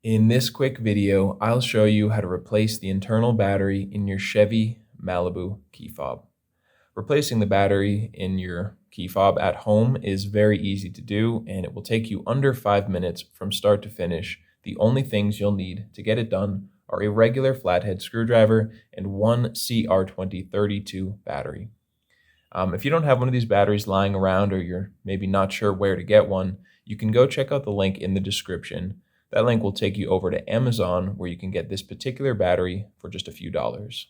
In this quick video, I'll show you how to replace the internal battery in your Chevy Malibu key fob. Replacing the battery in your key fob at home is very easy to do, and it will take you under 5 minutes from start to finish. The only things you'll need to get it done are a regular flathead screwdriver and one CR2032 battery. If you don't have one of these batteries lying around, or you're maybe not sure where to get one, you can go check out the link in the description. That link will take you over to Amazon, where you can get this particular battery for just a few dollars.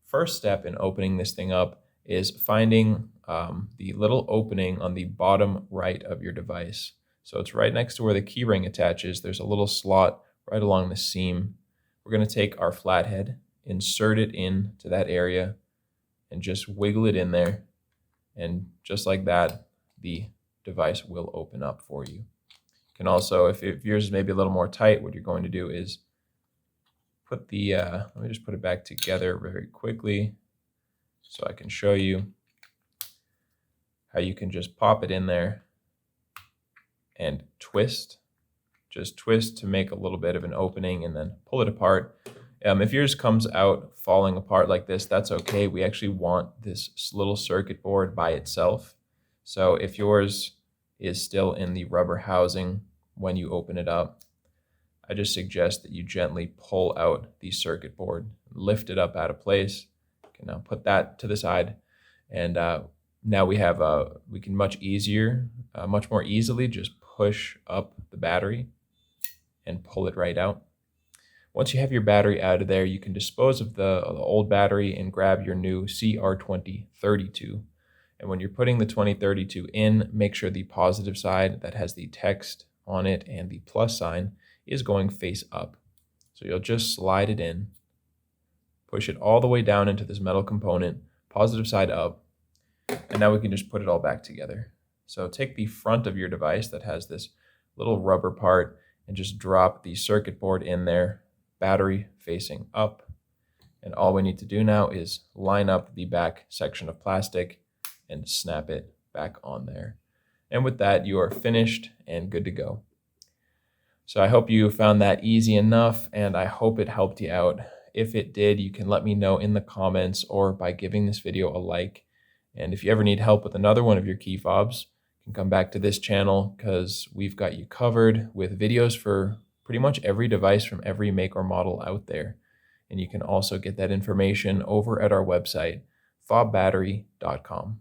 First step in opening this thing up is finding the little opening on the bottom right of your device. So it's right next to where the keyring attaches. There's a little slot right along the seam. We're going to take our flathead, insert it into that area, and just wiggle it in there. And just like that, the device will open up for you. You can also, if yours is maybe a little more tight, what you're going to do is put the, let me just put it back together very quickly so I can show you how you can just pop it in there and twist. Just twist to make a little bit of an opening and then pull it apart. If yours comes out falling apart like this, that's okay. We actually want this little circuit board by itself. So if yours is still in the rubber housing when you open it up, I just suggest that you gently pull out the circuit board, lift it up out of place. You can now put that to the side, and now we can much more easily just push up the battery and pull it right out. Once you have your battery out of there, you can dispose of the old battery and grab your new CR2032. And when you're putting the 2032 in, make sure the positive side that has the text on it and the plus sign is going face up. So you'll just slide it in, push it all the way down into this metal component, positive side up, and now we can just put it all back together. So take the front of your device that has this little rubber part and just drop the circuit board in there, battery facing up. And all we need to do now is line up the back section of plastic and snap it back on there. And with that, you are finished and good to go. So I hope you found that easy enough, and I hope it helped you out. If it did, you can let me know in the comments or by giving this video a like. And if you ever need help with another one of your key fobs, you can come back to this channel, because we've got you covered with videos for pretty much every device from every make or model out there. And you can also get that information over at our website, fobbattery.com.